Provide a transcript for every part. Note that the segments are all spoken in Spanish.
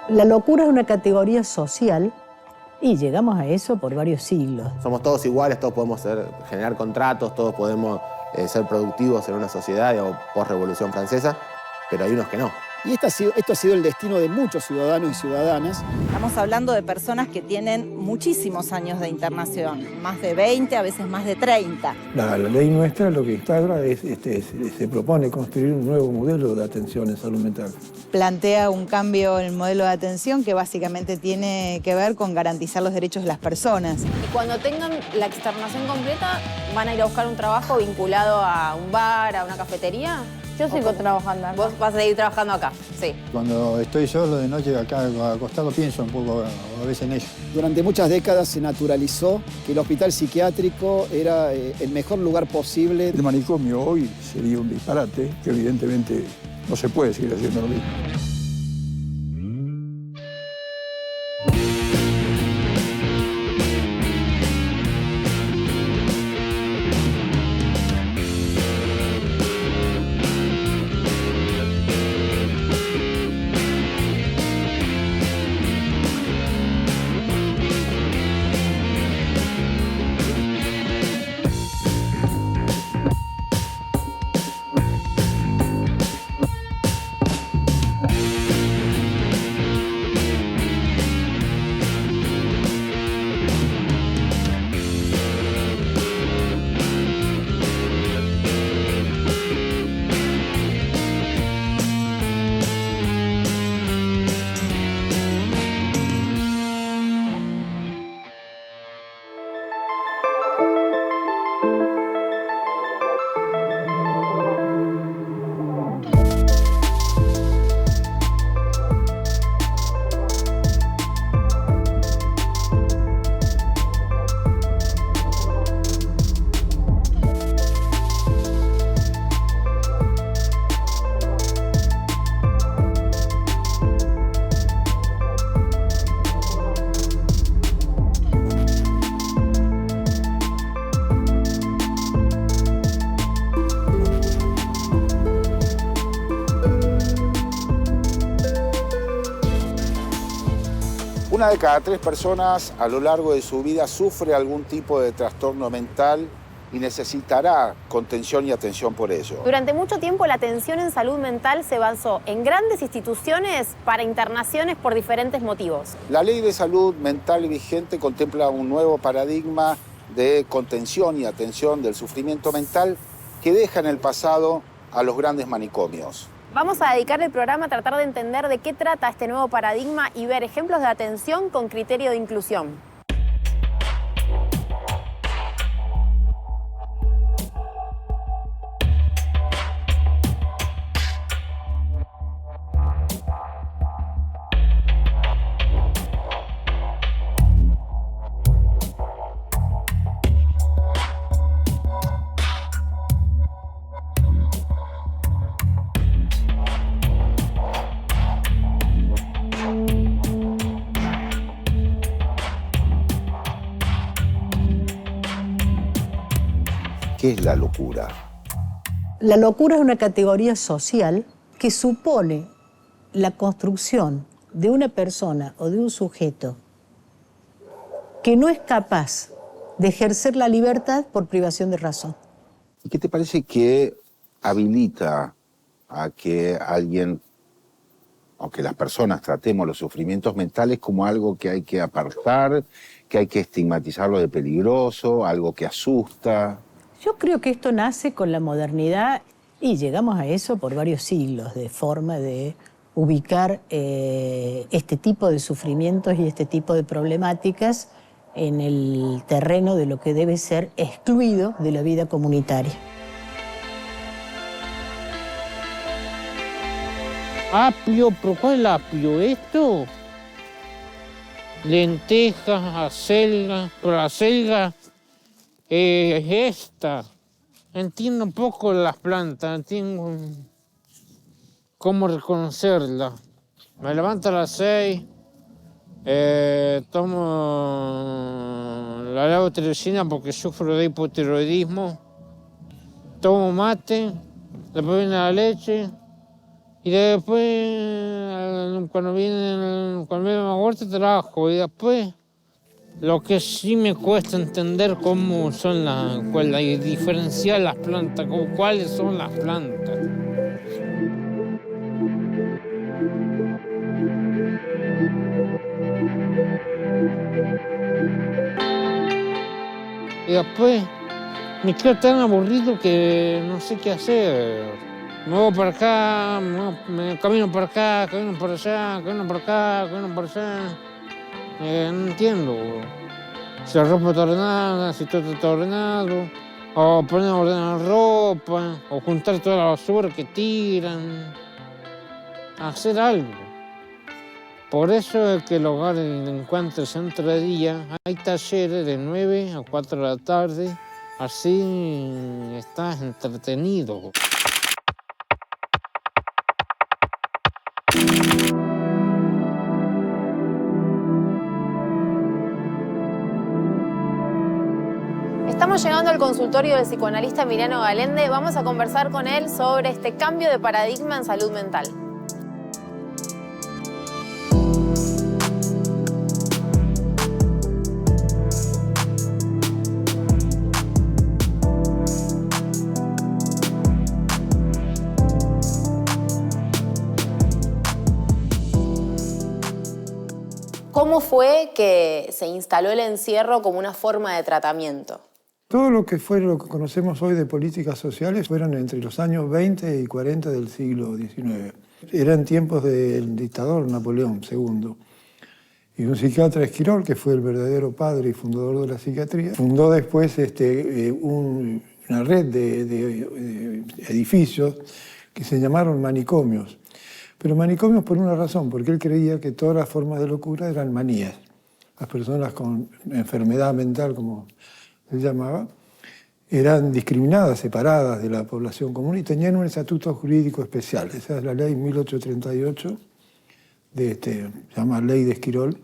La locura es una categoría social y llegamos a eso por varios siglos. Somos todos iguales, todos podemos generar contratos, todos podemos ser productivos en una sociedad, digamos, post-revolución francesa, pero hay unos que no. Y esto ha sido el destino de muchos ciudadanos y ciudadanas. Estamos hablando de personas que tienen muchísimos años de internación, más de 20, a veces más de 30. La ley nuestra lo que instala es, se propone construir un nuevo modelo de atención en salud mental. Plantea un cambio en el modelo de atención que básicamente tiene que ver con garantizar los derechos de las personas. Y cuando tengan la externación completa, ¿van a ir a buscar un trabajo vinculado a un bar, a una cafetería? Yo sigo trabajando acá. Vos vas a seguir trabajando acá, sí. Cuando estoy solo de noche acá acostado pienso un poco a veces en ello. Durante muchas décadas se naturalizó que el hospital psiquiátrico era el mejor lugar posible. El manicomio hoy sería un disparate que evidentemente no se puede seguir haciendo lo mismo. Una de cada 3 personas a lo largo de su vida sufre algún tipo de trastorno mental y necesitará contención y atención por ello. Durante mucho tiempo la atención en salud mental se basó en grandes instituciones para internaciones por diferentes motivos. La ley de salud mental vigente contempla un nuevo paradigma de contención y atención del sufrimiento mental que deja en el pasado a los grandes manicomios. Vamos a dedicar el programa a tratar de entender de qué trata este nuevo paradigma y ver ejemplos de atención con criterio de inclusión. ¿Qué es la locura? La locura es una categoría social que supone la construcción de una persona o de un sujeto que no es capaz de ejercer la libertad por privación de razón. ¿Y qué te parece que habilita a que alguien, o que las personas tratemos los sufrimientos mentales como algo que hay que apartar, que hay que estigmatizarlo de peligroso, algo que asusta? Yo creo que esto nace con la modernidad y llegamos a eso por varios siglos de forma de ubicar este tipo de sufrimientos y este tipo de problemáticas en el terreno de lo que debe ser excluido de la vida comunitaria. Apio, ¿pero cuál es el apio? ¿Esto? Lentejas, acelga, pero la acelga es esta. Entiendo un poco las plantas, entiendo cómo reconocerlas. Me levanto a las 6, tomo la levotiraicina porque sufro de hipotiroidismo, tomo mate, después viene la leche y después cuando viene la huerta trabajo y después lo que sí me cuesta entender cómo son diferenciar las plantas, cuáles son las plantas. Y después me quedo tan aburrido que no sé qué hacer. Me voy para acá, me camino para acá, camino por allá, camino por acá, camino por allá. No entiendo. Si la ropa está ordenada, si todo está ordenado. O poner a ordenar la ropa, o juntar toda la basura que tiran. Hacer algo. Por eso es que el hogar en el encuentro centro de día hay talleres de 9 a 4 de la tarde. Así estás entretenido. Estamos llegando al consultorio del psicoanalista Emiliano Galende. Vamos a conversar con él sobre este cambio de paradigma en salud mental. ¿Cómo fue que se instaló el encierro como una forma de tratamiento? Todo lo que conocemos hoy de políticas sociales fueron entre los años 20 y 40 del siglo XIX. Eran tiempos del dictador Napoleón II. Y un psiquiatra, Esquirol, que fue el verdadero padre y fundador de la psiquiatría, fundó después una red de edificios que se llamaron manicomios. Pero manicomios por una razón, porque él creía que todas las formas de locura eran manías. Las personas con enfermedad mental, como se llamaba, eran discriminadas, separadas de la población común y tenían un estatuto jurídico especial. Esa es la ley 1838, se llama Ley de Esquirol,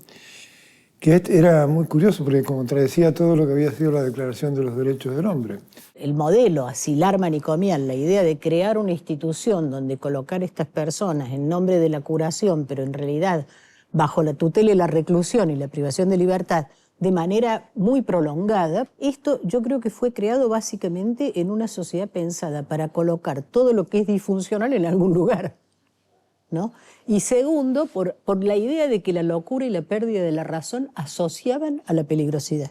que era muy curioso porque contradecía todo lo que había sido la Declaración de los Derechos del Hombre. El modelo asilar manicomial, la idea de crear una institución donde colocar a estas personas en nombre de la curación, pero en realidad bajo la tutela y la reclusión y la privación de libertad, de manera muy prolongada, esto yo creo que fue creado básicamente en una sociedad pensada para colocar todo lo que es disfuncional en algún lugar, ¿no? Y segundo, por la idea de que la locura y la pérdida de la razón asociaban a la peligrosidad.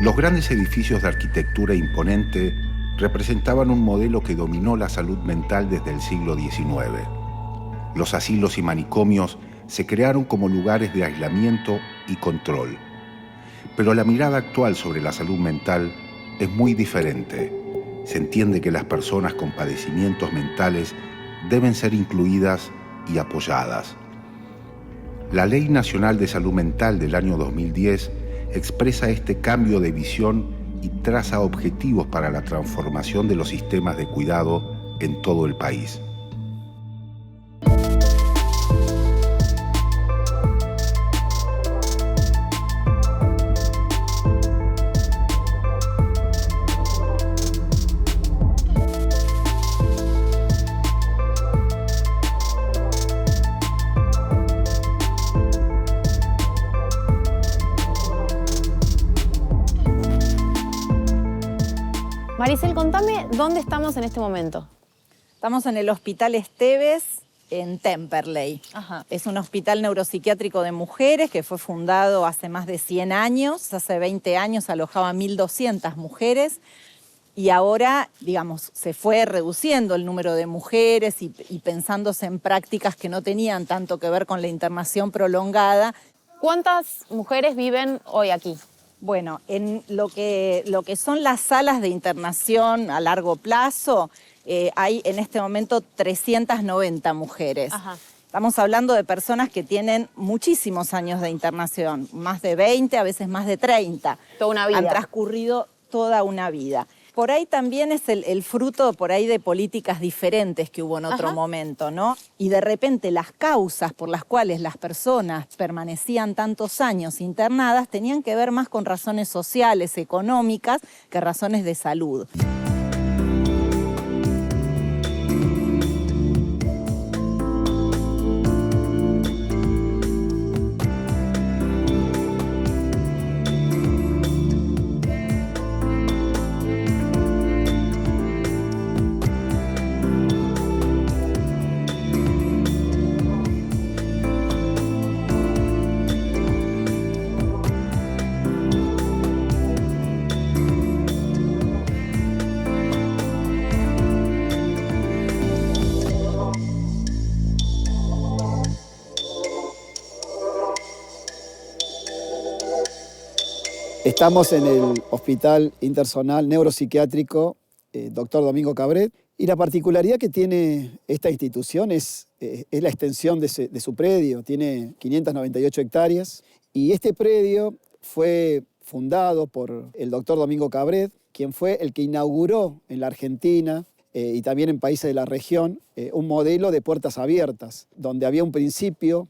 Los grandes edificios de arquitectura imponente representaban un modelo que dominó la salud mental desde el siglo XIX. Los asilos y manicomios se crearon como lugares de aislamiento y control. Pero la mirada actual sobre la salud mental es muy diferente. Se entiende que las personas con padecimientos mentales deben ser incluidas y apoyadas. La Ley Nacional de Salud Mental del año 2010 expresa este cambio de visión y traza objetivos para la transformación de los sistemas de cuidado en todo el país. Maricel, contame dónde estamos en este momento. Estamos en el Hospital Esteves, en Temperley. Ajá. Es un hospital neuropsiquiátrico de mujeres que fue fundado hace más de 100 años. Hace 20 años alojaba 1.200 mujeres y ahora, digamos, se fue reduciendo el número de mujeres y pensándose en prácticas que no tenían tanto que ver con la internación prolongada. ¿Cuántas mujeres viven hoy aquí? Bueno, en lo que son las salas de internación a largo plazo, hay en este momento 390 mujeres. Ajá. Estamos hablando de personas que tienen muchísimos años de internación, más de 20, a veces más de 30. Toda una vida. Han transcurrido toda una vida. Por ahí también es el fruto por ahí de políticas diferentes que hubo en otro momento, ¿no? Y de repente las causas por las cuales las personas permanecían tantos años internadas tenían que ver más con razones sociales, económicas, que razones de salud. Estamos en el Hospital Interzonal Neuropsiquiátrico Dr. Domingo Cabret, y la particularidad que tiene esta institución es la extensión de su predio. Tiene 598 hectáreas y este predio fue fundado por el doctor Domingo Cabret, quien fue el que inauguró en la Argentina y también en países de la región un modelo de puertas abiertas, donde había un principio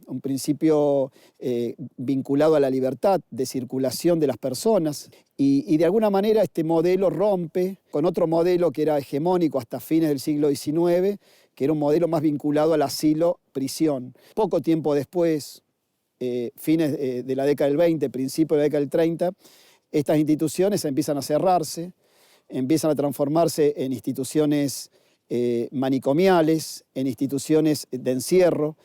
vinculado a la libertad de circulación de las personas, y de alguna manera este modelo rompe con otro modelo que era hegemónico hasta fines del siglo XIX, que era un modelo más vinculado al asilo-prisión. Poco tiempo después, fines de la década del 20, principios de la década del 30, estas instituciones empiezan a cerrarse, empiezan a transformarse en instituciones manicomiales, en instituciones de encierro,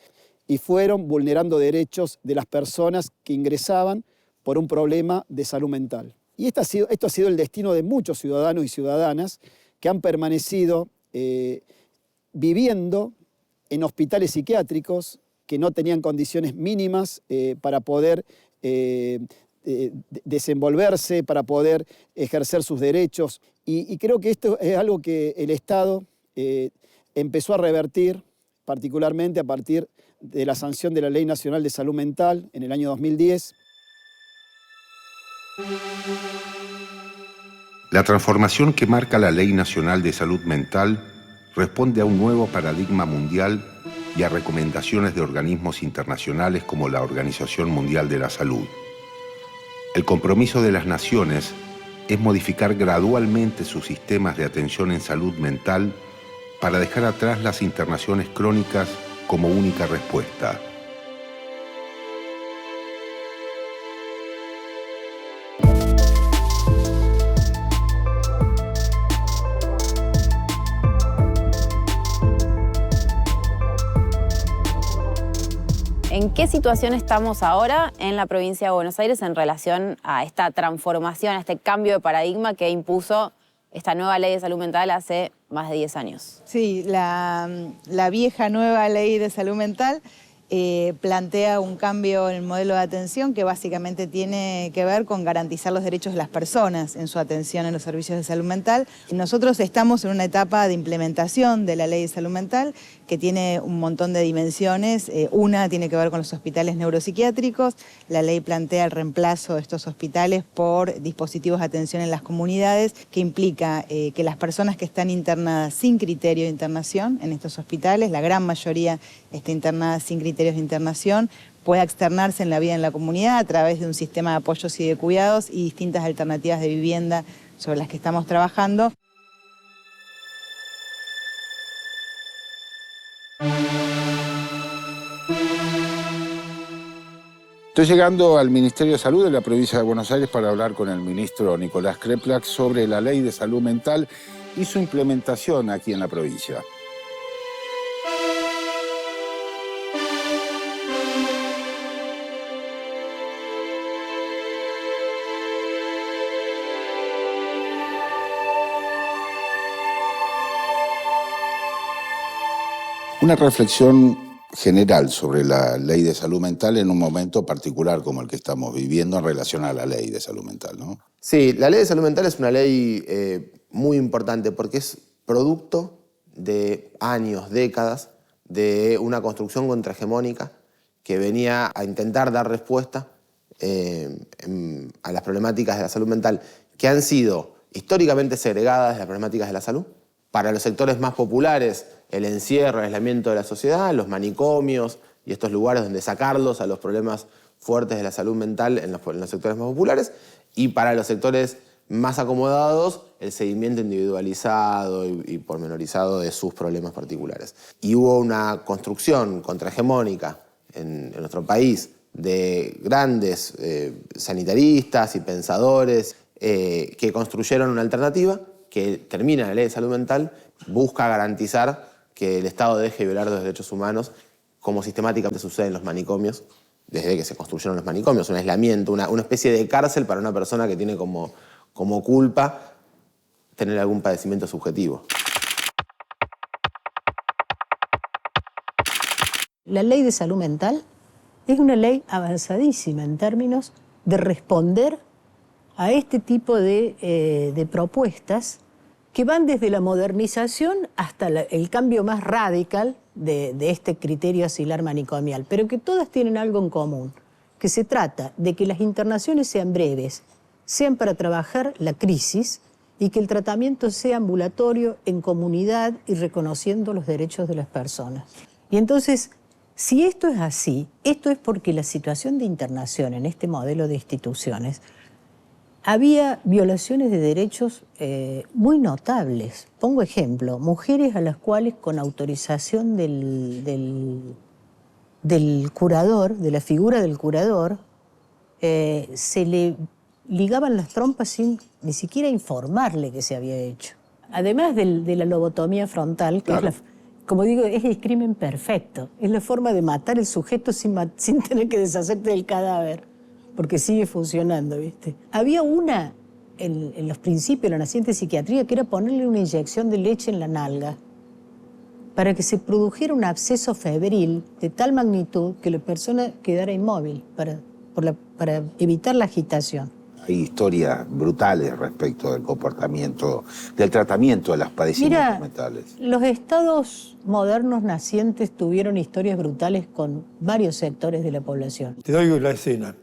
y fueron vulnerando derechos de las personas que ingresaban por un problema de salud mental. Y esto ha sido el destino de muchos ciudadanos y ciudadanas que han permanecido viviendo en hospitales psiquiátricos que no tenían condiciones mínimas para poder desenvolverse, para poder ejercer sus derechos. Y creo que esto es algo que el Estado empezó a revertir, particularmente a partir de la sanción de la Ley Nacional de Salud Mental en el año 2010. La transformación que marca la Ley Nacional de Salud Mental responde a un nuevo paradigma mundial y a recomendaciones de organismos internacionales como la Organización Mundial de la Salud. El compromiso de las naciones es modificar gradualmente sus sistemas de atención en salud mental para dejar atrás las internaciones crónicas como única respuesta. ¿En qué situación estamos ahora en la provincia de Buenos Aires en relación a esta transformación, a este cambio de paradigma que impuso esta nueva ley de salud mental hace más de 10 años? Sí, la vieja nueva ley de salud mental plantea un cambio en el modelo de atención que básicamente tiene que ver con garantizar los derechos de las personas en su atención en los servicios de salud mental. Nosotros estamos en una etapa de implementación de la ley de salud mental que tiene un montón de dimensiones. Una tiene que ver con los hospitales neuropsiquiátricos. La ley plantea el reemplazo de estos hospitales por dispositivos de atención en las comunidades, que implica que las personas que están internadas sin criterio de internación en estos hospitales, la gran mayoría está internada sin criterios de internación, pueda externarse en la vida en la comunidad a través de un sistema de apoyos y de cuidados y distintas alternativas de vivienda sobre las que estamos trabajando. Estoy llegando al Ministerio de Salud de la provincia de Buenos Aires para hablar con el ministro Nicolás Kreplak sobre la Ley de Salud Mental y su implementación aquí en la provincia. Una reflexión general sobre la ley de salud mental en un momento particular como el que estamos viviendo en relación a la ley de salud mental, ¿no? Sí, la ley de salud mental es una ley muy importante porque es producto de años, décadas, de una construcción contrahegemónica que venía a intentar dar respuesta a las problemáticas de la salud mental que han sido históricamente segregadas de las problemáticas de la salud. Para los sectores más populares, el encierro, el aislamiento de la sociedad, los manicomios y estos lugares donde sacarlos a los problemas fuertes de la salud mental en los sectores más populares. Y para los sectores más acomodados, el seguimiento individualizado y pormenorizado de sus problemas particulares. Y hubo una construcción contrahegemónica en nuestro país de grandes sanitaristas y pensadores que construyeron una alternativa que termina la ley de salud mental, busca garantizar que el Estado deje de violar los derechos humanos, como sistemáticamente sucede en los manicomios, desde que se construyeron los manicomios, un aislamiento, una especie de cárcel para una persona que tiene como culpa tener algún padecimiento subjetivo. La ley de salud mental es una ley avanzadísima en términos de responder a este tipo de propuestas que van desde la modernización hasta el cambio más radical de este criterio asilar manicomial, pero que todas tienen algo en común, que se trata de que las internaciones sean breves, sean para trabajar la crisis y que el tratamiento sea ambulatorio, en comunidad y reconociendo los derechos de las personas. Y entonces, si esto es así, esto es porque la situación de internación en este modelo de instituciones había violaciones de derechos muy notables. Pongo ejemplo, mujeres a las cuales con autorización del curador, de la figura del curador, se le ligaban las trompas sin ni siquiera informarle que se había hecho. Además de la lobotomía frontal, que claro, como digo, es el crimen perfecto. Es la forma de matar al sujeto sin tener que deshacerte del cadáver, porque sigue funcionando, ¿viste? Había una, en los principios de la naciente psiquiatría, que era ponerle una inyección de leche en la nalga para que se produjera un absceso febril de tal magnitud que la persona quedara inmóvil para evitar la agitación. Hay historias brutales respecto del comportamiento, del tratamiento de las padecimientos mentales. Los estados modernos nacientes tuvieron historias brutales con varios sectores de la población. Te doy la escena.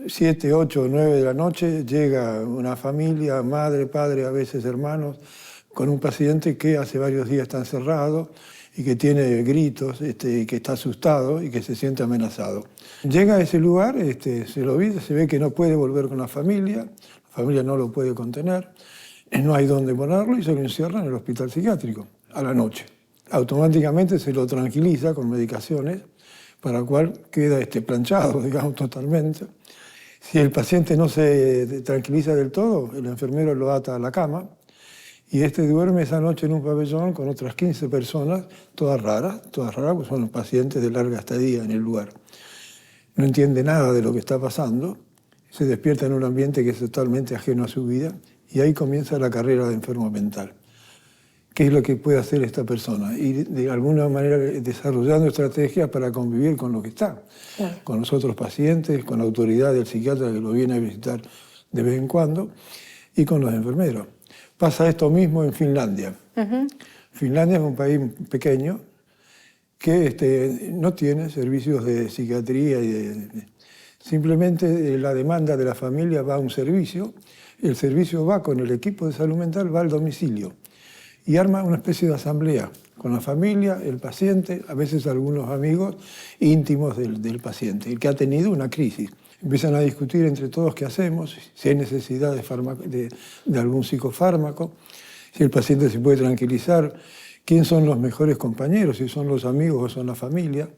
7, 8, 9 de la noche llega una familia, madre, padre, a veces hermanos, con un paciente que hace varios días está encerrado y que tiene gritos, que está asustado y que se siente amenazado. Llega a ese lugar, se lo ve, se ve que no puede volver con la familia no lo puede contener, no hay dónde ponerlo y se lo encierra en el hospital psiquiátrico a la noche. Automáticamente se lo tranquiliza con medicaciones, para lo cual queda planchado, digamos, totalmente. Si el paciente no se tranquiliza del todo, el enfermero lo ata a la cama y duerme esa noche en un pabellón con otras 15 personas, todas raras, pues son pacientes de larga estadía en el lugar. No entiende nada de lo que está pasando, se despierta en un ambiente que es totalmente ajeno a su vida y ahí comienza la carrera de enfermo mental. ¿Qué es lo que puede hacer esta persona? Y de alguna manera desarrollando estrategias para convivir con lo que está, claro, con los otros pacientes, con la autoridad del psiquiatra que lo viene a visitar de vez en cuando y con los enfermeros. Pasa esto mismo en Finlandia. Finlandia es un país pequeño que no tiene servicios de psiquiatría simplemente la demanda de la familia va a un servicio, el servicio va con el equipo de salud mental, va al domicilio y arma una especie de asamblea con la familia, el paciente, a veces algunos amigos íntimos del paciente, el que ha tenido una crisis. Empiezan a discutir entre todos qué hacemos, si hay necesidad de algún psicofármaco, si el paciente se puede tranquilizar, quién son los mejores compañeros, si son los amigos o son la familia.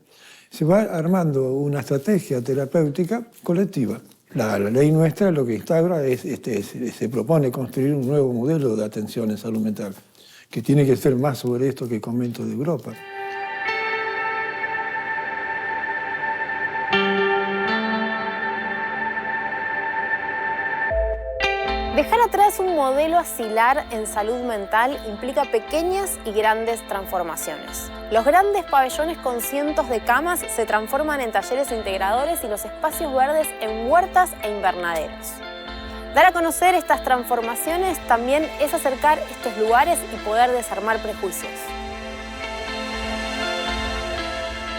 Se va armando una estrategia terapéutica colectiva. La ley nuestra lo que instaura se propone construir un nuevo modelo de atención en salud mental, que tiene que ser más sobre esto que comento de Europa. Dejar atrás un modelo asilar en salud mental implica pequeñas y grandes transformaciones. Los grandes pabellones con cientos de camas se transforman en talleres integradores y los espacios verdes en huertas e invernaderos. Dar a conocer estas transformaciones también es acercar estos lugares y poder desarmar prejuicios.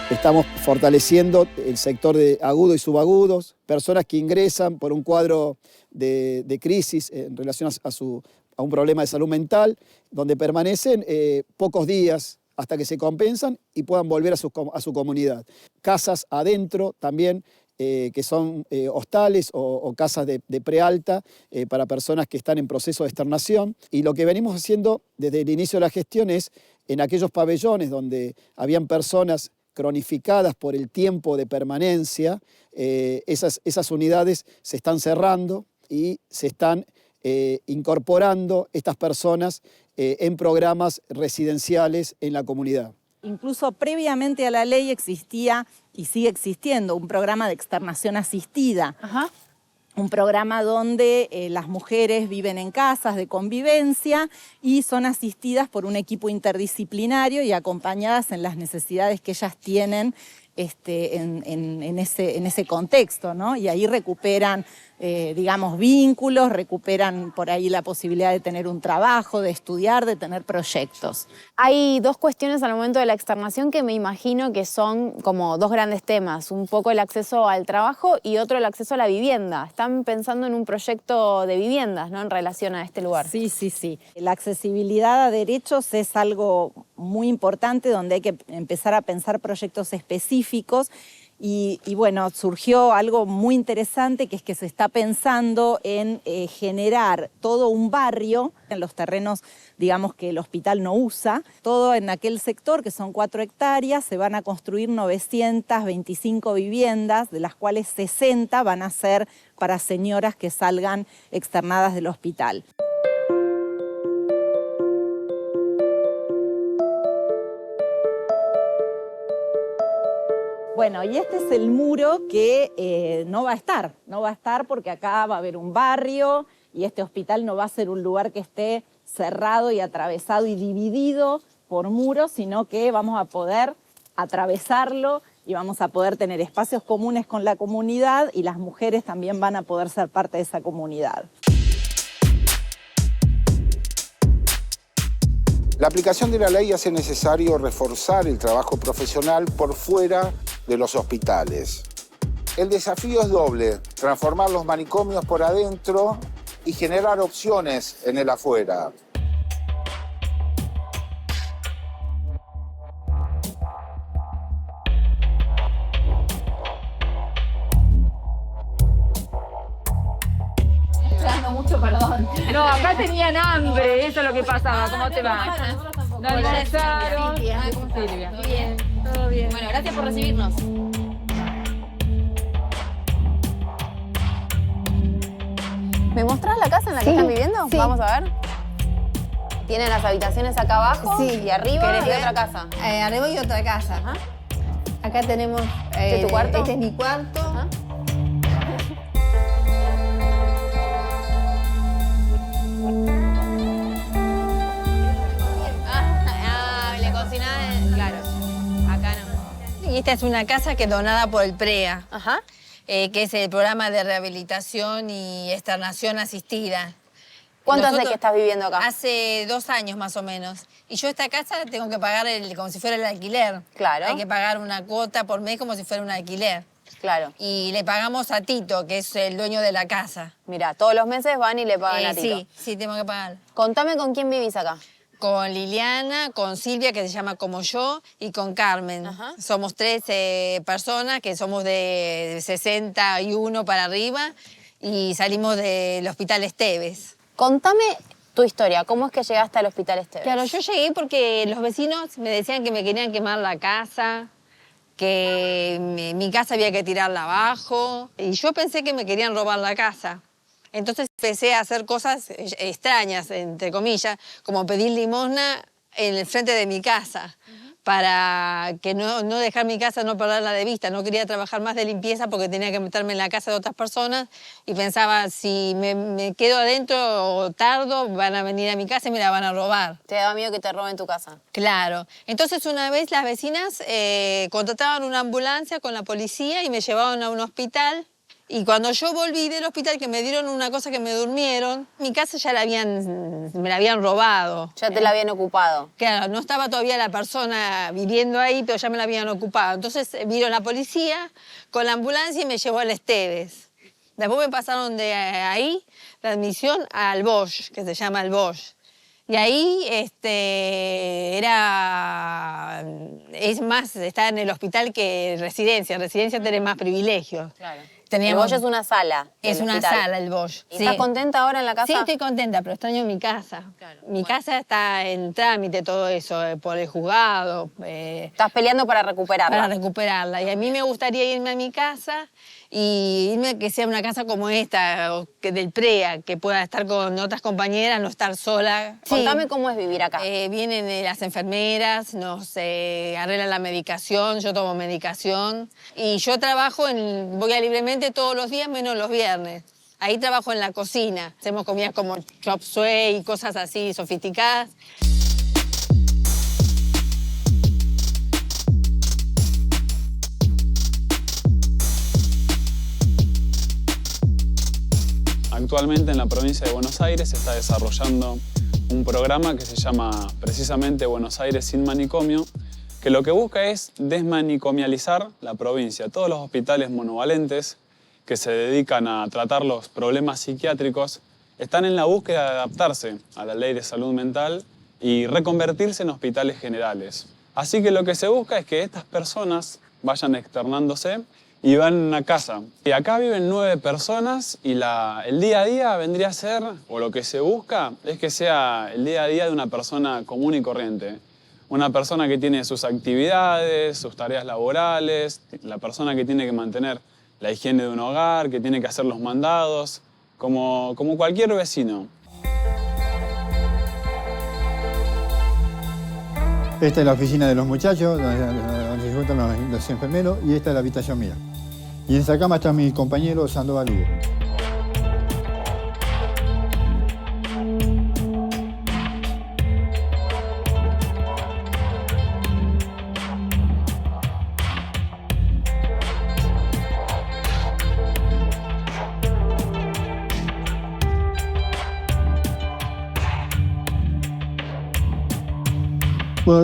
Estamos fortaleciendo el sector de agudos y subagudos, personas que ingresan por un cuadro de crisis en relación a un problema de salud mental, donde permanecen pocos días hasta que se compensan y puedan volver a su comunidad. Casas adentro también, que son hostales o casas de prealta para personas que están en proceso de externación. Y lo que venimos haciendo desde el inicio de la gestión es, en aquellos pabellones donde habían personas cronificadas por el tiempo de permanencia, esas unidades se están cerrando y se están incorporando estas personas en programas residenciales en la comunidad. Incluso previamente a la ley existía y sigue existiendo un programa de externación asistida. Ajá. Un programa donde las mujeres viven en casas de convivencia y son asistidas por un equipo interdisciplinario y acompañadas en las necesidades que ellas tienen en ese contexto, ¿no? Y ahí recuperan, digamos, vínculos, recuperan por ahí la posibilidad de tener un trabajo, de estudiar, de tener proyectos. Hay dos cuestiones al momento de la externación que me imagino que son como dos grandes temas. Un poco el acceso al trabajo y otro el acceso a la vivienda. Están pensando en un proyecto de viviendas, ¿no? En relación a este lugar. Sí, sí, sí. La accesibilidad a derechos es algo muy importante donde hay que empezar a pensar proyectos específicos. Y bueno, surgió algo muy interesante, que es que se está pensando en generar todo un barrio en los terrenos, digamos, que el hospital no usa. Todo en aquel sector, que son 4 hectáreas, se van a construir 925 viviendas, de las cuales 60 van a ser para señoras que salgan externadas del hospital. Bueno, y este es el muro que no va a estar porque acá va a haber un barrio y este hospital no va a ser un lugar que esté cerrado y atravesado y dividido por muros, sino que vamos a poder atravesarlo y vamos a poder tener espacios comunes con la comunidad y las mujeres también van a poder ser parte de esa comunidad. La aplicación de la ley hace necesario reforzar el trabajo profesional por fuera de los hospitales. El desafío es doble: transformar los manicomios por adentro y generar opciones en el afuera. Mucho perdón. No, acá tenían hambre, eso es lo que pasaba. ¿Cómo te va? No almorzaron. Silvia. Todo bien. Todo bien. Bueno, gracias por recibirnos. ¿Me mostrás la casa en la que están viviendo? Sí. Vamos a ver. Tienen las habitaciones acá abajo y arriba y otra casa. Arriba y otra casa. Ajá. Acá tenemos... ¿Este es tu cuarto? Este es mi cuarto. Ajá. La cocina, claro. Acá no. Y esta es una casa que es donada por el PREA, Ajá. que es el programa de rehabilitación y externación asistida. ¿Cuánto hace que estás viviendo acá? Hace 2 años más o menos. Y yo esta casa tengo que pagar como si fuera el alquiler. Claro. Hay que pagar una cuota por mes como si fuera un alquiler. Claro. Y le pagamos a Tito, que es el dueño de la casa. Mira, todos los meses van y le pagan a Tito. Sí, tengo que pagar. Contame con quién vivís acá. Con Liliana, con Silvia, que se llama como yo, y con Carmen. Ajá. Somos 3 personas que somos de 61 para arriba y salimos del Hospital Esteves. Contame tu historia. ¿Cómo es que llegaste al Hospital Esteves? Claro, yo llegué porque los vecinos me decían que me querían quemar la casa, que mi casa había que tirarla abajo, y yo pensé que me querían robar la casa. Entonces empecé a hacer cosas extrañas, entre comillas, como pedir limosna en el frente de mi casa, para que no dejar mi casa, no perderla de vista. No quería trabajar más de limpieza porque tenía que meterme en la casa de otras personas y pensaba, si me quedo adentro o tardo, van a venir a mi casa y me la van a robar. ¿Te daba miedo que te roben tu casa? Claro. Entonces una vez las vecinas contrataban una ambulancia con la policía y me llevaban a un hospital. Y cuando yo volví del hospital, que me dieron una cosa que me durmieron, mi casa ya me la habían robado. Ya te la habían ocupado. Claro, no estaba todavía la persona viviendo ahí, pero ya me la habían ocupado. Entonces vino la policía con la ambulancia y me llevó al Esteves. Después me pasaron de ahí la admisión al Bosch, que se llama el Bosch. Y ahí es más, está en el hospital que residencia. En residencia tenés más privilegios. Claro. El Bosch es una sala. Es una sala el Bosch. ¿Y estás contenta ahora en la casa? Sí, estoy contenta, pero extraño mi casa. Claro. Mi casa está en trámite, todo eso, por el juzgado. Estás peleando para recuperarla. Para recuperarla. Y a mí me gustaría irme a mi casa y irme que sea una casa como esta, o que del PREA, que pueda estar con otras compañeras, no estar sola. Contame cómo es vivir acá. Vienen las enfermeras, nos arreglan la medicación, yo tomo medicación. Y yo trabajo, voy a libremente todos los días, menos los viernes. Ahí trabajo en la cocina. Hacemos comidas como chop suey y cosas así sofisticadas. Actualmente en la provincia de Buenos Aires se está desarrollando un programa que se llama precisamente Buenos Aires sin manicomio, que lo que busca es desmanicomializar la provincia. Todos los hospitales monovalentes que se dedican a tratar los problemas psiquiátricos están en la búsqueda de adaptarse a la ley de salud mental y reconvertirse en hospitales generales. Así que lo que se busca es que estas personas vayan externándose y van a una casa. Y acá viven 9 personas y el día a día vendría a ser, o lo que se busca, es que sea el día a día de una persona común y corriente. Una persona que tiene sus actividades, sus tareas laborales, la persona que tiene que mantener la higiene de un hogar, que tiene que hacer los mandados, como cualquier vecino. Esta es la oficina de los muchachos, donde se juntan los enfermeros, y esta es la habitación mía. Y en esa cama está mi compañero Sandoval Hugo.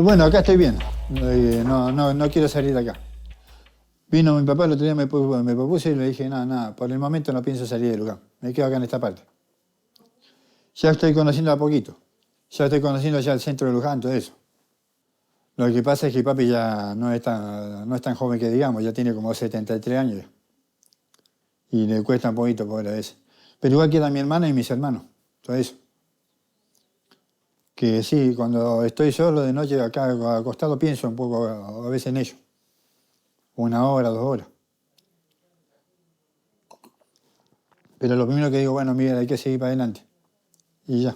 Bueno, acá estoy bien. No quiero salir de acá. Vino mi papá el otro día, me propuse y le dije, nada, por el momento no pienso salir del lugar. Me quedo acá en esta parte. Ya estoy conociendo a poquito. Ya estoy conociendo ya el centro de Luján, todo eso. Lo que pasa es que papi ya no es tan joven que digamos, ya tiene como 73 años ya. Y le cuesta un poquito poder a veces. Pero igual queda mi hermana y mis hermanos, todo eso. Que sí, cuando estoy solo de noche acá acostado pienso un poco a veces en ello. 1 hora, 2 horas. Pero lo primero que digo, bueno, Miguel, hay que seguir para adelante. Y ya.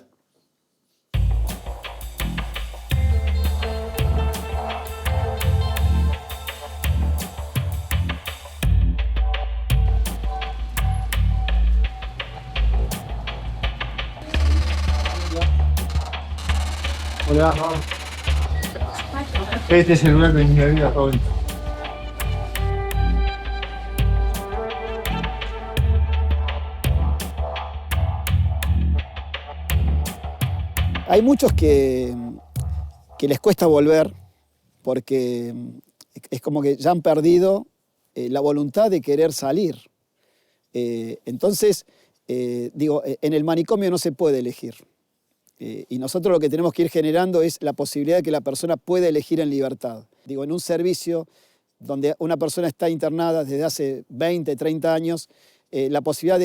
Hola. Este es el lugar de mi vida favorito. Hay muchos que les cuesta volver porque es como que ya han perdido la voluntad de querer salir. Entonces, en el manicomio no se puede elegir. Y nosotros lo que tenemos que ir generando es la posibilidad de que la persona pueda elegir en libertad. En un servicio donde una persona está internada desde hace 20, 30 años, la posibilidad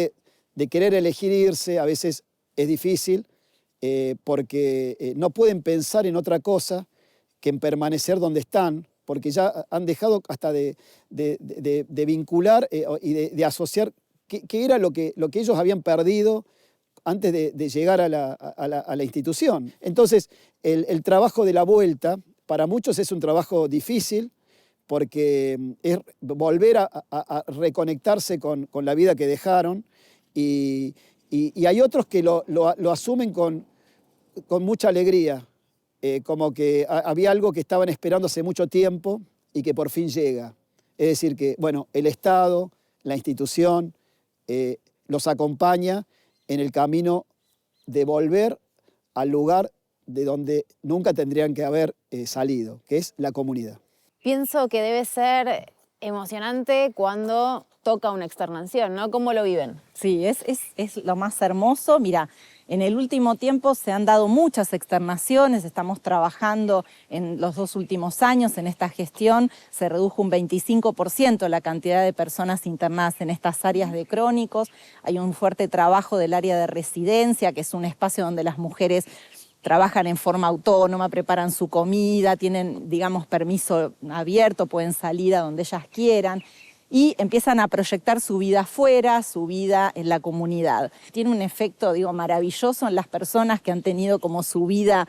de querer elegir irse a veces es difícil porque no pueden pensar en otra cosa que en permanecer donde están, porque ya han dejado hasta de vincular y de asociar qué era lo que ellos habían perdido antes de llegar a la institución. Entonces, el trabajo de la vuelta, para muchos es un trabajo difícil, porque es volver a reconectarse con la vida que dejaron, y hay otros que lo asumen con mucha alegría, como que había algo que estaban esperando hace mucho tiempo y que por fin llega. Es decir, que el Estado, la institución, los acompaña en el camino de volver al lugar de donde nunca tendrían que haber salido, que es la comunidad. Pienso que debe ser emocionante cuando toca una externación, ¿no? ¿Cómo lo viven? Sí, es lo más hermoso. Mira, en el último tiempo se han dado muchas externaciones, estamos trabajando en los 2 últimos años en esta gestión, se redujo un 25% la cantidad de personas internadas en estas áreas de crónicos, hay un fuerte trabajo del área de residencia, que es un espacio donde las mujeres trabajan en forma autónoma, preparan su comida, tienen, permiso abierto, pueden salir a donde ellas quieran y empiezan a proyectar su vida afuera, su vida en la comunidad. Tiene un efecto, maravilloso en las personas que han tenido como su vida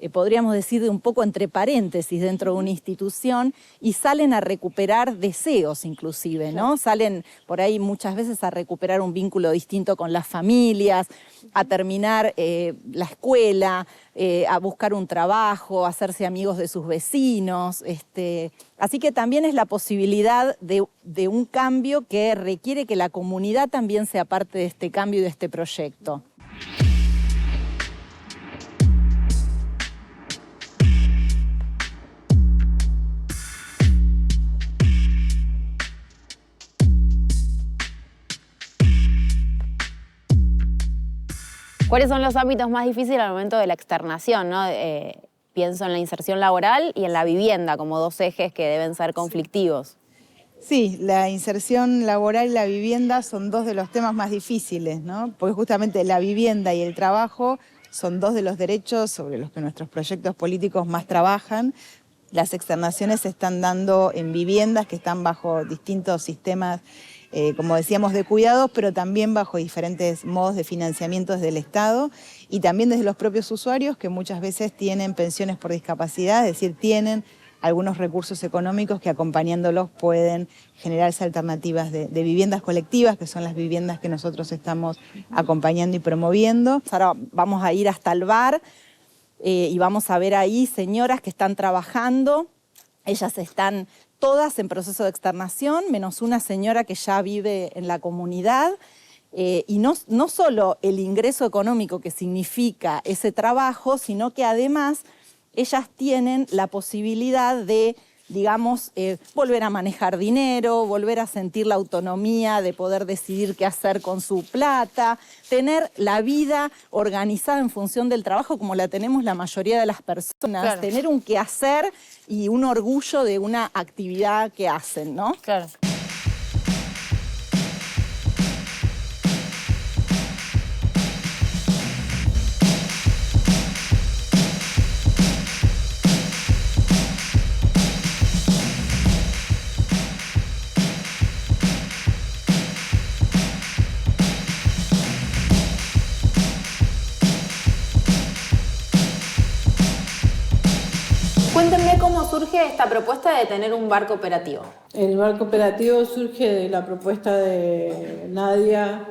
podríamos decir, de un poco entre paréntesis dentro de una institución y salen a recuperar deseos inclusive, ¿no? Salen por ahí muchas veces a recuperar un vínculo distinto con las familias, a terminar la escuela, a buscar un trabajo, a hacerse amigos de sus vecinos. Así que también es la posibilidad de un cambio que requiere que la comunidad también sea parte de este cambio y de este proyecto. ¿Cuáles son los ámbitos más difíciles al momento de la externación, ¿no? Pienso en la inserción laboral y en la vivienda como dos ejes que deben ser conflictivos. Sí, la inserción laboral y la vivienda son dos de los temas más difíciles, ¿no? Porque justamente la vivienda y el trabajo son dos de los derechos sobre los que nuestros proyectos políticos más trabajan. Las externaciones se están dando en viviendas que están bajo distintos sistemas, como decíamos, de cuidados, pero también bajo diferentes modos de financiamiento desde el Estado y también desde los propios usuarios que muchas veces tienen pensiones por discapacidad, es decir, tienen algunos recursos económicos que acompañándolos pueden generarse alternativas de viviendas colectivas, que son las viviendas que nosotros estamos acompañando y promoviendo. Ahora vamos a ir hasta el bar y vamos a ver ahí señoras que están trabajando. Ellas están todas en proceso de externación, menos una señora que ya vive en la comunidad. Y no solo el ingreso económico que significa ese trabajo, sino que además ellas tienen la posibilidad de, digamos, volver a manejar dinero, volver a sentir la autonomía de poder decidir qué hacer con su plata, tener la vida organizada en función del trabajo como la tenemos la mayoría de las personas, claro. Tener un quehacer y un orgullo de una actividad que hacen, ¿no? Claro. Cuéntenme cómo surge esta propuesta de tener un bar cooperativo. El bar cooperativo surge de la propuesta de Nadia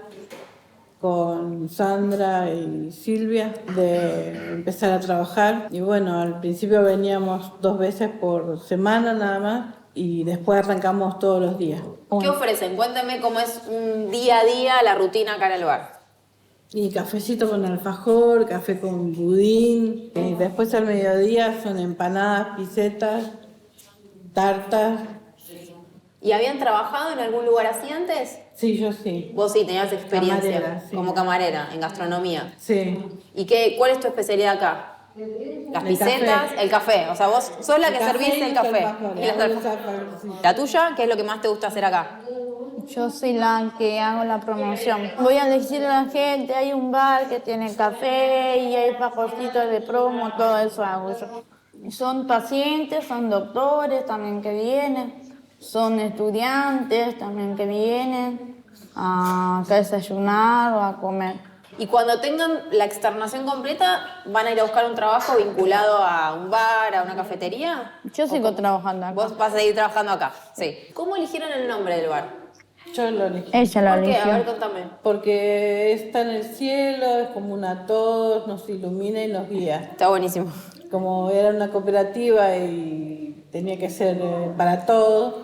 con Sandra y Silvia de empezar a trabajar. Y bueno, al principio veníamos 2 veces por semana nada más y después arrancamos todos los días. ¿Qué ofrecen? Cuéntenme cómo es un día a día la rutina acá en el bar. Y cafecito con alfajor, café con budín. Y después al mediodía son empanadas, pisetas, tartas. ¿Y habían trabajado en algún lugar así antes? Sí, yo sí. Vos sí, tenías experiencia camarera, sí. Como camarera en gastronomía. Sí. ¿Y cuál es tu especialidad acá? Las pisetas, el café. O sea, vos sos la que servís el café. ¿La tuya? ¿Qué es lo que más te gusta hacer acá? Yo soy la que hago la promoción. Voy a decirle a la gente, hay un bar que tiene café y hay fajorcitos de promo, todo eso hago yo. Son pacientes, son doctores también que vienen, son estudiantes también que vienen a desayunar o a comer. Y cuando tengan la externación completa, ¿van a ir a buscar un trabajo vinculado a un bar, a una cafetería? Yo sigo trabajando acá. Vos vas a seguir trabajando acá, sí. ¿Cómo eligieron el nombre del bar? Yo lo elegí. Ella lo eligió. ¿Por qué? A ver, contame. Porque está en el cielo, es común a todos, nos ilumina y nos guía. Está buenísimo. Como era una cooperativa y tenía que ser para todos,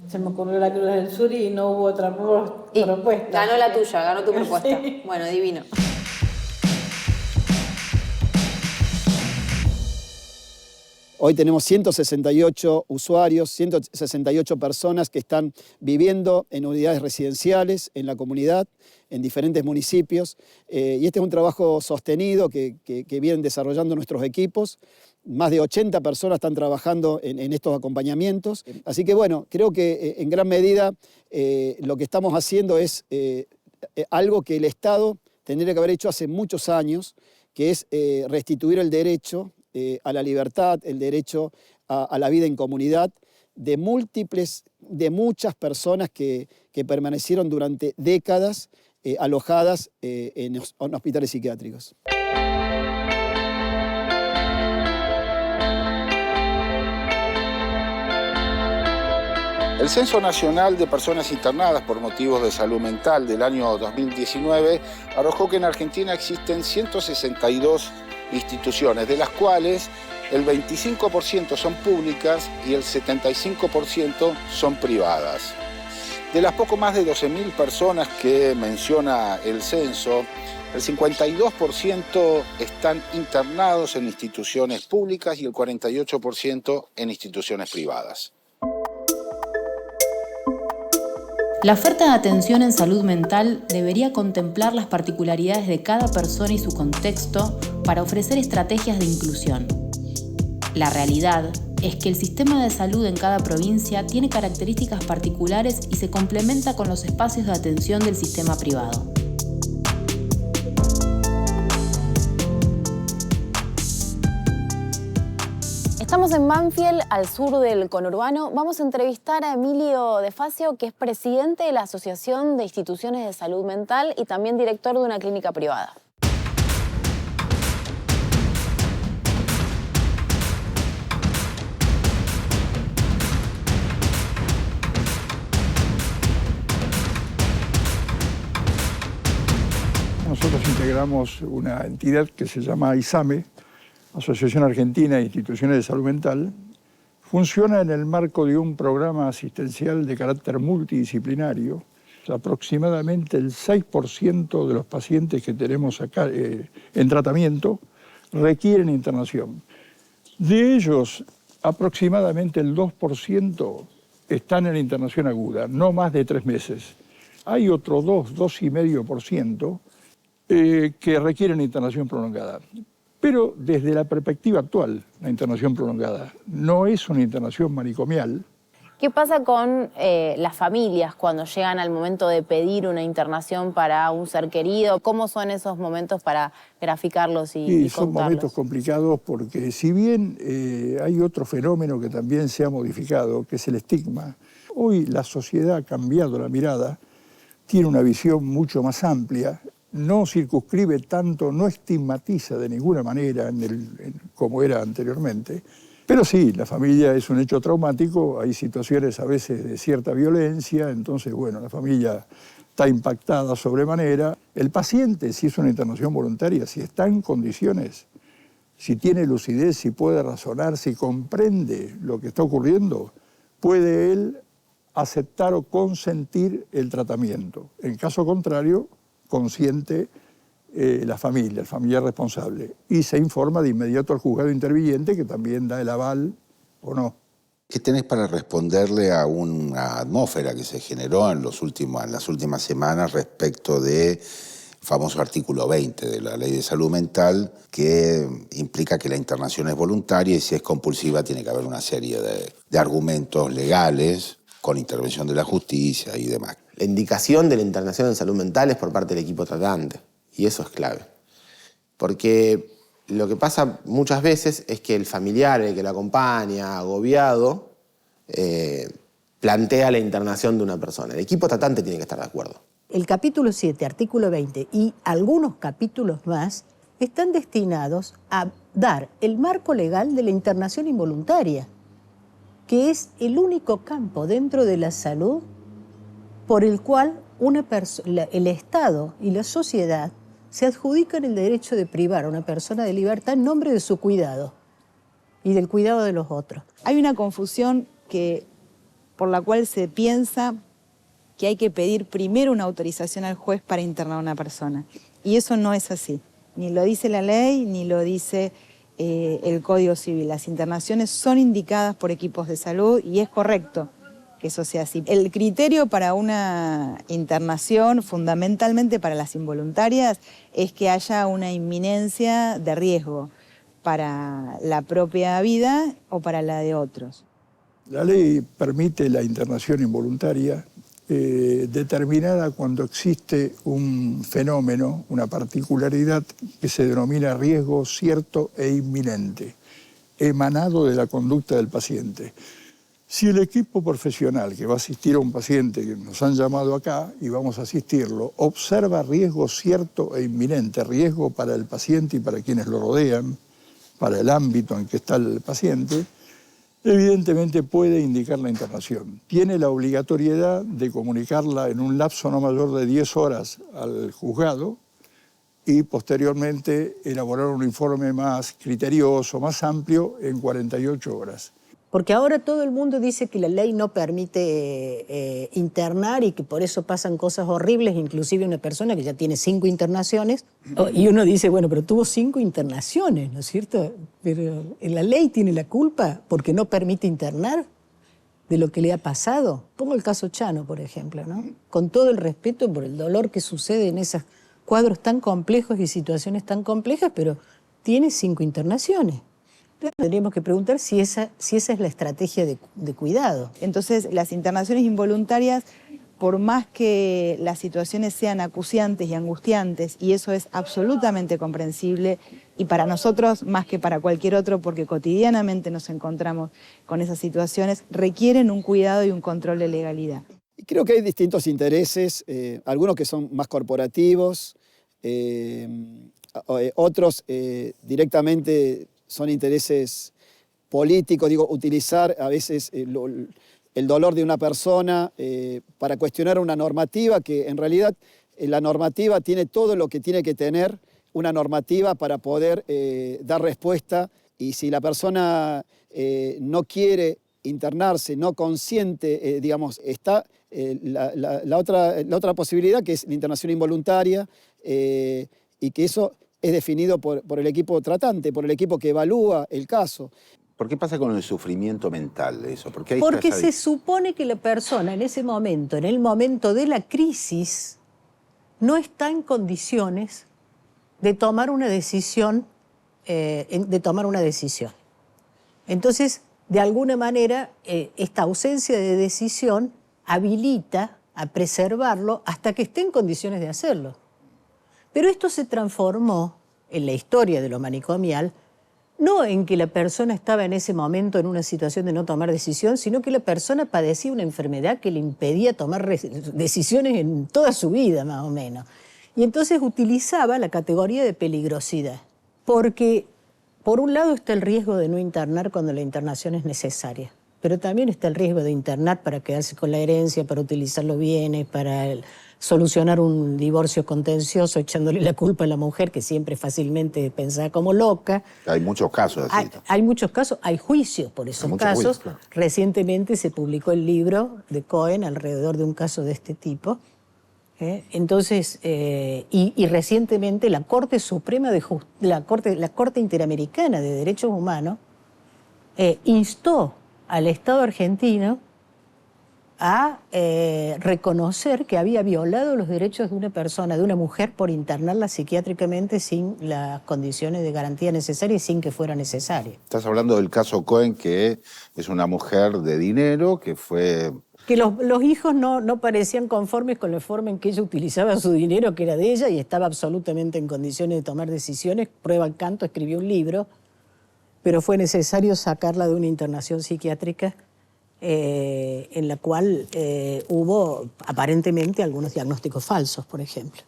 se me ocurrió la Cruz del Sur y no hubo otra propuesta. Ganó la tuya, ganó tu propuesta. Sí. Bueno, divino. Hoy tenemos 168 usuarios, 168 personas que están viviendo en unidades residenciales en la comunidad, en diferentes municipios. Y este es un trabajo sostenido que vienen desarrollando nuestros equipos. Más de 80 personas están trabajando en estos acompañamientos. Así que bueno, creo que en gran medida lo que estamos haciendo es algo que el Estado tendría que haber hecho hace muchos años, que es restituir el derecho a la libertad, el derecho a la vida en comunidad de muchas personas que permanecieron durante décadas alojadas en hospitales psiquiátricos. El Censo Nacional de Personas Internadas por Motivos de Salud Mental del año 2019 arrojó que en Argentina existen 162 instituciones, de las cuales el 25% son públicas y el 75% son privadas. De las poco más de 12.000 personas que menciona el censo, el 52% están internados en instituciones públicas y el 48% en instituciones privadas. La oferta de atención en salud mental debería contemplar las particularidades de cada persona y su contexto para ofrecer estrategias de inclusión. La realidad es que el sistema de salud en cada provincia tiene características particulares y se complementa con los espacios de atención del sistema privado. Estamos en Banfield, al sur del conurbano. Vamos a entrevistar a Emilio De Facio, que es presidente de la Asociación de Instituciones de Salud Mental y también director de una clínica privada. Nosotros integramos una entidad que se llama AISAME, Asociación Argentina de Instituciones de Salud Mental. Funciona en el marco de un programa asistencial de carácter multidisciplinario. Aproximadamente el 6% de los pacientes que tenemos acá en tratamiento requieren internación. De ellos, aproximadamente el 2% están en internación aguda, no más de 3 meses. Hay otro 2,5% que requieren internación prolongada. Pero desde la perspectiva actual, la internación prolongada no es una internación manicomial. ¿Qué pasa con las familias cuando llegan al momento de pedir una internación para un ser querido? ¿Cómo son esos momentos para graficarlos y son contarlos? momentos complicados porque si bien hay otro fenómeno que también se ha modificado, que es el estigma, hoy la sociedad ha cambiado la mirada, tiene una visión mucho más amplia, no circunscribe tanto, no estigmatiza de ninguna manera como era anteriormente. Pero sí, la familia es un hecho traumático, hay situaciones a veces de cierta violencia, entonces, bueno, la familia está impactada sobremanera. El paciente, si es una internación voluntaria, si está en condiciones, si tiene lucidez, si puede razonar, si comprende lo que está ocurriendo, puede él aceptar o consentir el tratamiento. En caso contrario, consiente la familia, el familiar responsable, y se informa de inmediato al juzgado interviniente que también da el aval o no. ¿Qué tenés para responderle a una atmósfera que se generó en las últimas semanas respecto del famoso artículo 20 de la Ley de Salud Mental, que implica que la internación es voluntaria y si es compulsiva tiene que haber una serie de argumentos legales con intervención de la justicia y demás? La indicación de la internación en salud mental es por parte del equipo tratante, y eso es clave. Porque lo que pasa muchas veces es que el familiar, el que lo acompaña, agobiado, plantea la internación de una persona. El equipo tratante tiene que estar de acuerdo. El capítulo 7, artículo 20 y algunos capítulos más están destinados a dar el marco legal de la internación involuntaria, que es el único campo dentro de la salud por el cual el Estado y la sociedad se adjudican el derecho de privar a una persona de libertad en nombre de su cuidado y del cuidado de los otros. Hay una confusión por la cual se piensa que hay que pedir primero una autorización al juez para internar a una persona. Y eso no es así. Ni lo dice la ley, ni lo dice el Código Civil. Las internaciones son indicadas por equipos de salud y es correcto que eso sea así. El criterio para una internación, fundamentalmente para las involuntarias, es que haya una inminencia de riesgo para la propia vida o para la de otros. La ley permite la internación involuntaria determinada cuando existe un fenómeno, una particularidad que se denomina riesgo cierto e inminente, emanado de la conducta del paciente. Si el equipo profesional que va a asistir a un paciente que nos han llamado acá y vamos a asistirlo, observa riesgo cierto e inminente, riesgo para el paciente y para quienes lo rodean, para el ámbito en que está el paciente, evidentemente puede indicar la internación. Tiene la obligatoriedad de comunicarla en un lapso no mayor de 10 horas al juzgado y posteriormente elaborar un informe más criterioso, más amplio, en 48 horas. Porque ahora todo el mundo dice que la ley no permite internar y que por eso pasan cosas horribles, inclusive una persona que ya tiene 5 internaciones, y uno dice, bueno, pero tuvo 5 internaciones, ¿no es cierto? Pero la ley tiene la culpa porque no permite internar de lo que le ha pasado. Pongo el caso Chano, por ejemplo, ¿no? Con todo el respeto por el dolor que sucede en esos cuadros tan complejos y situaciones tan complejas, pero tiene 5 internaciones. Tendríamos que preguntar si esa es la estrategia de cuidado. Entonces, las internaciones involuntarias, por más que las situaciones sean acuciantes y angustiantes, y eso es absolutamente comprensible, y para nosotros más que para cualquier otro, porque cotidianamente nos encontramos con esas situaciones, requieren un cuidado y un control de legalidad. Creo que hay distintos intereses, algunos que son más corporativos, otros directamente son intereses políticos, digo, utilizar a veces el dolor de una persona para cuestionar una normativa que en realidad la normativa tiene todo lo que tiene que tener una normativa para poder dar respuesta, y si la persona no quiere internarse, no consiente, digamos, está la otra posibilidad, que es la internación involuntaria, y que eso es definido por el equipo tratante, por el equipo que evalúa el caso. ¿Por qué pasa con el sufrimiento mental eso? Porque se supone que la persona en ese momento, en el momento de la crisis, no está en condiciones de tomar una decisión. Entonces, de alguna manera, esta ausencia de decisión habilita a preservarlo hasta que esté en condiciones de hacerlo. Pero esto se transformó en la historia de lo manicomial, no en que la persona estaba en ese momento en una situación de no tomar decisión, sino que la persona padecía una enfermedad que le impedía tomar decisiones en toda su vida, más o menos. Y entonces utilizaba la categoría de peligrosidad, porque por un lado está el riesgo de no internar cuando la internación es necesaria, pero también está el riesgo de internar para quedarse con la herencia, para utilizar los bienes, para solucionar un divorcio contencioso echándole la culpa a la mujer, que siempre fácilmente pensaba como loca. Hay muchos casos así. Hay muchos casos, hay juicios por esos casos. Juicios, claro. Recientemente se publicó el libro de Cohen alrededor de un caso de este tipo. Entonces, y recientemente la Corte Suprema la Corte Interamericana de Derechos Humanos instó al Estado argentino a reconocer que había violado los derechos de una persona, de una mujer, por internarla psiquiátricamente sin las condiciones de garantía necesarias y sin que fuera necesario. Estás hablando del caso Cohen, que es una mujer de dinero que fue... Que los hijos no parecían conformes con la forma en que ella utilizaba su dinero, que era de ella, y estaba absolutamente en condiciones de tomar decisiones. Prueba el canto, escribió un libro, pero fue necesario sacarla de una internación psiquiátrica en la cual hubo aparentemente algunos diagnósticos falsos, por ejemplo.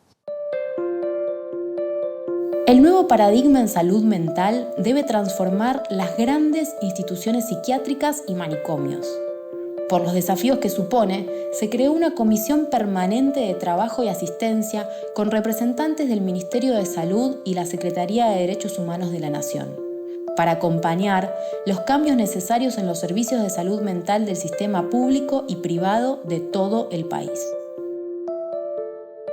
El nuevo paradigma en salud mental debe transformar las grandes instituciones psiquiátricas y manicomios. Por los desafíos que supone, se creó una comisión permanente de trabajo y asistencia con representantes del Ministerio de Salud y la Secretaría de Derechos Humanos de la Nación, para acompañar los cambios necesarios en los servicios de salud mental del sistema público y privado de todo el país.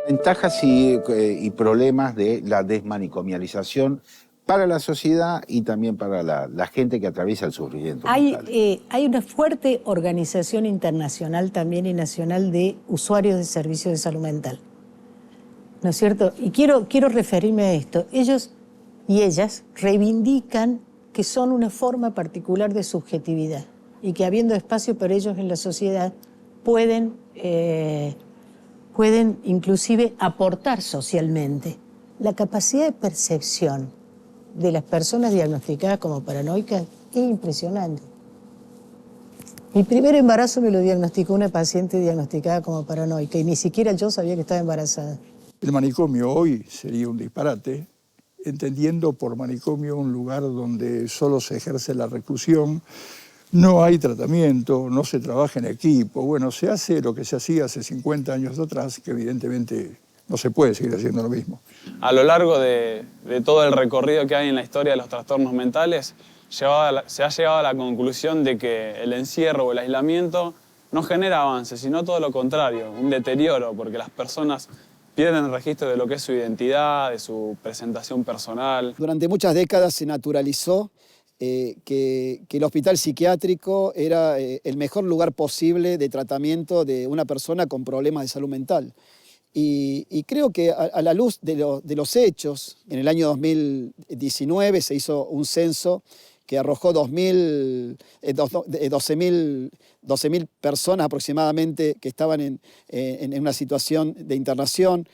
Ventajas y problemas de la desmanicomialización para la sociedad y también para la gente que atraviesa el sufrimiento mental. Hay una fuerte organización internacional también y nacional de usuarios de servicios de salud mental, ¿no es cierto? Y quiero referirme a esto. Ellos y ellas reivindican que son una forma particular de subjetividad y que, habiendo espacio para ellos en la sociedad, pueden inclusive aportar socialmente. La capacidad de percepción de las personas diagnosticadas como paranoicas es impresionante. Mi primer embarazo me lo diagnosticó una paciente diagnosticada como paranoica y ni siquiera yo sabía que estaba embarazada. El manicomio hoy sería un disparate, entendiendo por manicomio un lugar donde solo se ejerce la reclusión, no hay tratamiento, no se trabaja en equipo. Bueno, se hace lo que se hacía hace 50 años atrás, que evidentemente no se puede seguir haciendo lo mismo. A lo largo de todo el recorrido que hay en la historia de los trastornos mentales, se ha llegado a la conclusión de que el encierro o el aislamiento no genera avances, sino todo lo contrario, un deterioro, porque las personas pierden el registro de lo que es su identidad, de su presentación personal. Durante muchas décadas se naturalizó que el hospital psiquiátrico era el mejor lugar posible de tratamiento de una persona con problemas de salud mental. Y creo que a la luz de los hechos, en el año 2019 se hizo un censo que arrojó 12.000 personas aproximadamente que estaban en una situación de internación,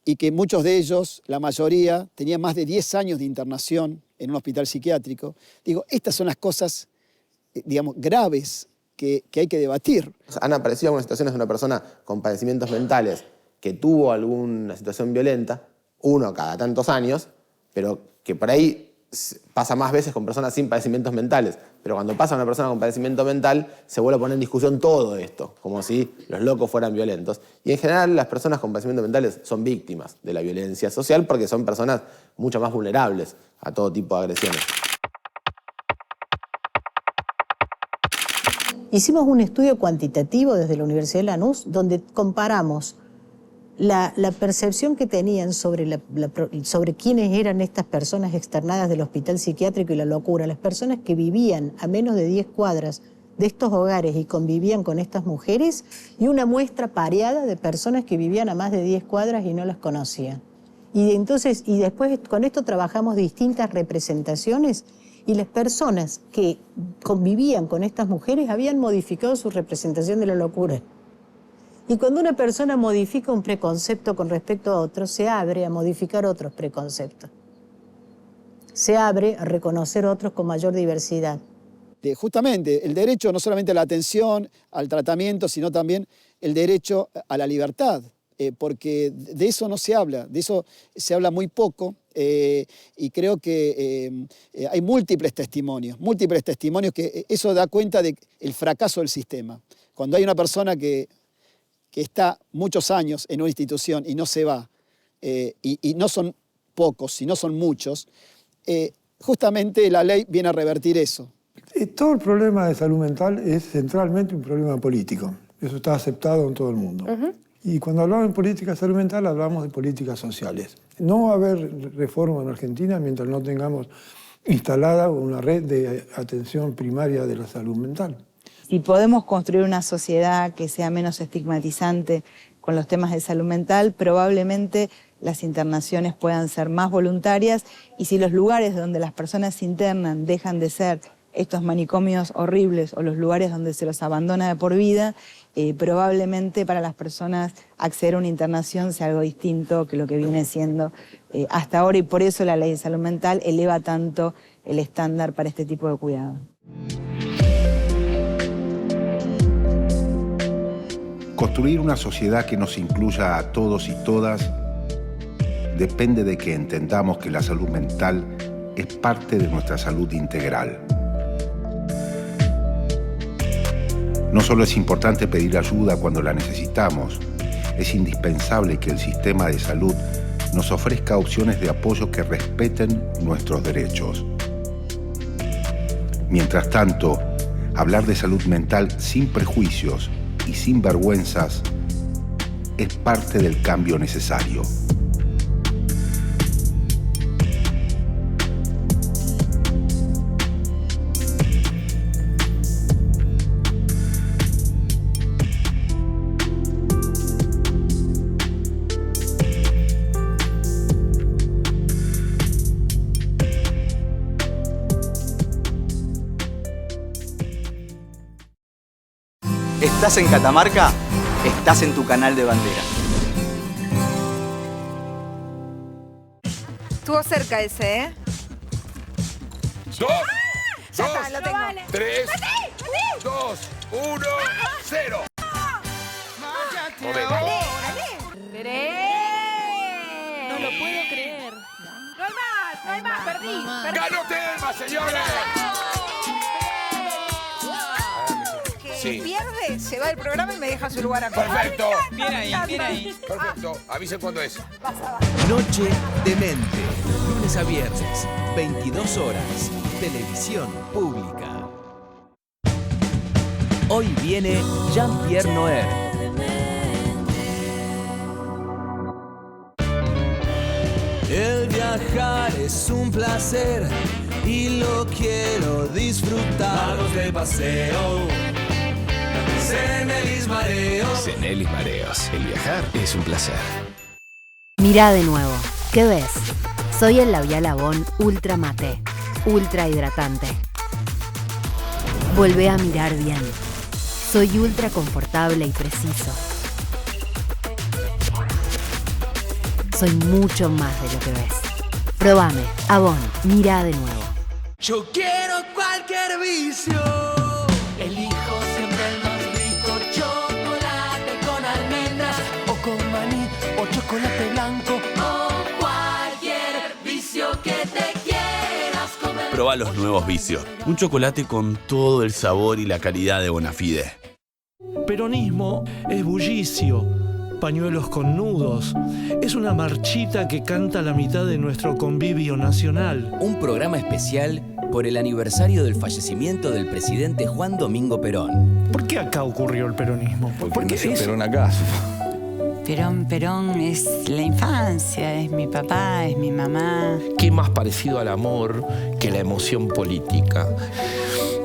y que muchos de ellos, la mayoría, tenían más de 10 años de internación en un hospital psiquiátrico. Digo, estas son las cosas, digamos, graves que hay que debatir. Han aparecido algunas situaciones de una persona con padecimientos mentales que tuvo alguna situación violenta, uno cada tantos años, pero que por ahí pasa más veces con personas sin padecimientos mentales. Pero cuando pasa una persona con padecimiento mental, se vuelve a poner en discusión todo esto, como si los locos fueran violentos. Y en general las personas con padecimientos mentales son víctimas de la violencia social porque son personas mucho más vulnerables a todo tipo de agresiones. Hicimos un estudio cuantitativo desde la Universidad de Lanús donde comparamos la percepción que tenían sobre quiénes eran estas personas externadas del hospital psiquiátrico y la locura, las personas que vivían a menos de 10 cuadras de estos hogares y convivían con estas mujeres, y una muestra pareada de personas que vivían a más de 10 cuadras y no las conocían. Y después con esto trabajamos distintas representaciones, y las personas que convivían con estas mujeres habían modificado su representación de la locura. Y cuando una persona modifica un preconcepto con respecto a otro, se abre a modificar otros preconceptos. Se abre a reconocer otros con mayor diversidad. Justamente el derecho no solamente a la atención, al tratamiento, sino también el derecho a la libertad, porque de eso no se habla, de eso se habla muy poco, y creo que hay múltiples testimonios que eso da cuenta del fracaso del sistema. Cuando hay una persona que está muchos años en una institución y no se va, y no son pocos, sino son muchos, justamente la ley viene a revertir eso. Todo el problema de salud mental es centralmente un problema político. Eso está aceptado en todo el mundo. Y cuando hablamos de política de salud mental, hablamos de políticas sociales. No va a haber reforma en Argentina mientras no tengamos instalada una red de atención primaria de la salud mental. Si podemos construir una sociedad que sea menos estigmatizante con los temas de salud mental, probablemente las internaciones puedan ser más voluntarias, y si los lugares donde las personas se internan dejan de ser estos manicomios horribles o los lugares donde se los abandona de por vida, probablemente para las personas acceder a una internación sea algo distinto que lo que viene siendo hasta ahora, y por eso la ley de salud mental eleva tanto el estándar para este tipo de cuidado. Construir una sociedad que nos incluya a todos y todas depende de que entendamos que la salud mental es parte de nuestra salud integral. No solo es importante pedir ayuda cuando la necesitamos, es indispensable que el sistema de salud nos ofrezca opciones de apoyo que respeten nuestros derechos. Mientras tanto, hablar de salud mental sin prejuicios y sin vergüenzas es parte del cambio necesario. ¿Estás en Catamarca? Estás en tu canal de bandera. Estuvo cerca ese, ¿eh? 2, Ya está, lo tengo. 3, 2, 1, 0. Momento. No lo puedo creer. No hay más, perdí. ¡Ganó Telma, señores! Sí. y pierde, se va del programa y me deja su lugar a mí. Perfecto. Bien ahí, bien ahí. Perfecto. Avisen cuándo es. Noche de Mente. Lunes a viernes, 22 horas. Televisión pública. Hoy viene Jean-Pierre Noer. El viajar es un placer y lo quiero disfrutar. Vamos de paseo. Cenelis Mareos. Cenelis Mareos. El viajar es un placer. Mirá de nuevo. ¿Qué ves? Soy el labial Avon Ultra Mate. Ultra hidratante. Volvé a mirar bien. Soy ultra confortable y preciso. Soy mucho más de lo que ves. Probame. Avon. Mirá de nuevo. Yo quiero cualquier vicio. Elijo siempre el más rico. Chocolate con almendras o con maní o chocolate blanco o cualquier vicio que te quieras comer. Proba los nuevos vicios. Un chocolate con todo el sabor y la calidad de Bonafide. Peronismo es bullicio, pañuelos con nudos. Es una marchita que canta la mitad de nuestro convivio nacional. Un programa especial por el aniversario del fallecimiento del presidente Juan Domingo Perón. ¿Por qué acá ocurrió el peronismo? Porque nació Perón acá. Perón es la infancia, es mi papá, es mi mamá. ¿Qué más parecido al amor que la emoción política?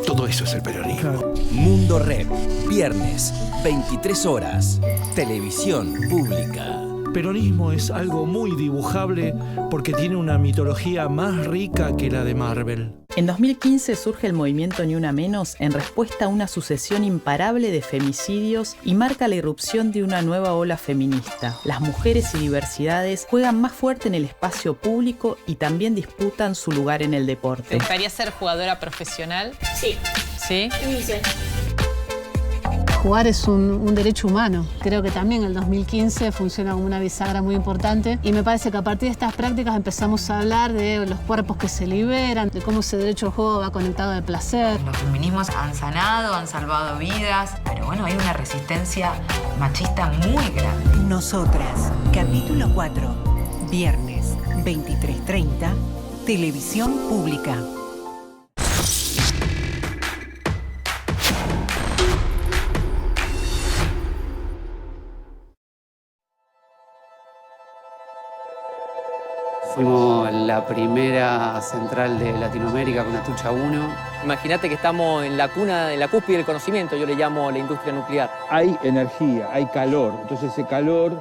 Todo eso es el peronismo. Mundo Rep, viernes, 23 horas. Televisión pública. Peronismo es algo muy dibujable porque tiene una mitología más rica que la de Marvel. En 2015 surge el movimiento Ni Una Menos en respuesta a una sucesión imparable de femicidios y marca la irrupción de una nueva ola feminista. Las mujeres y diversidades juegan más fuerte en el espacio público y también disputan su lugar en el deporte. ¿Te gustaría ser jugadora profesional? Sí. ¿Sí? Jugar es un derecho humano. Creo que también el 2015 funciona como una bisagra muy importante y me parece que a partir de estas prácticas empezamos a hablar de los cuerpos que se liberan, de cómo ese derecho al juego va conectado al placer. Los feminismos han sanado, han salvado vidas, pero bueno, hay una resistencia machista muy grande. Nosotras, capítulo 4, viernes 23:30, televisión pública. Fuimos la primera central de Latinoamérica con Atucha 1. Imagínate que estamos en la cuna, en la cúspide del conocimiento, yo le llamo la industria nuclear. Hay energía, hay calor, entonces ese calor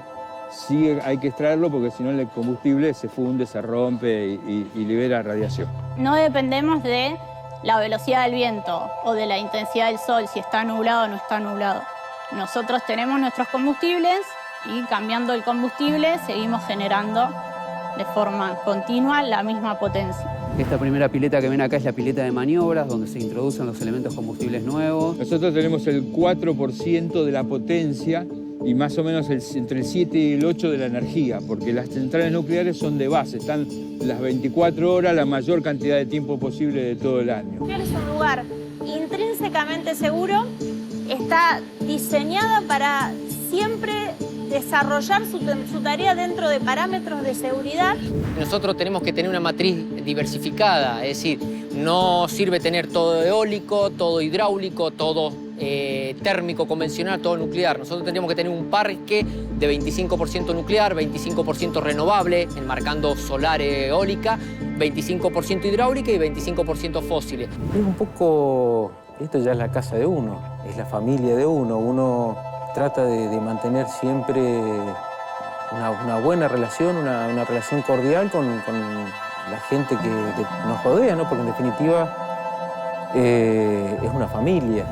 sí hay que extraerlo porque si no el combustible se funde, se rompe y libera radiación. No dependemos de la velocidad del viento o de la intensidad del sol, si está nublado o no está nublado. Nosotros tenemos nuestros combustibles y cambiando el combustible seguimos generando de forma continua la misma potencia. Esta primera pileta que ven acá es la pileta de maniobras, donde se introducen los elementos combustibles nuevos. Nosotros tenemos el 4% de la potencia y más o menos entre el 7 y el 8 de la energía, porque las centrales nucleares son de base, están las 24 horas, la mayor cantidad de tiempo posible de todo el año. Es un lugar intrínsecamente seguro, está diseñada para siempre desarrollar su tarea dentro de parámetros de seguridad. Nosotros tenemos que tener una matriz diversificada, es decir, no sirve tener todo eólico, todo hidráulico, todo térmico convencional, todo nuclear. Nosotros tendríamos que tener un parque de 25% nuclear, 25% renovable, enmarcando solar, eólica, 25% hidráulica y 25% fósiles. Es un poco, esto ya es la casa de uno, es la familia de uno. Uno trata de mantener siempre una buena relación, una relación cordial con la gente que nos rodea, ¿no? Porque en definitiva es una familia.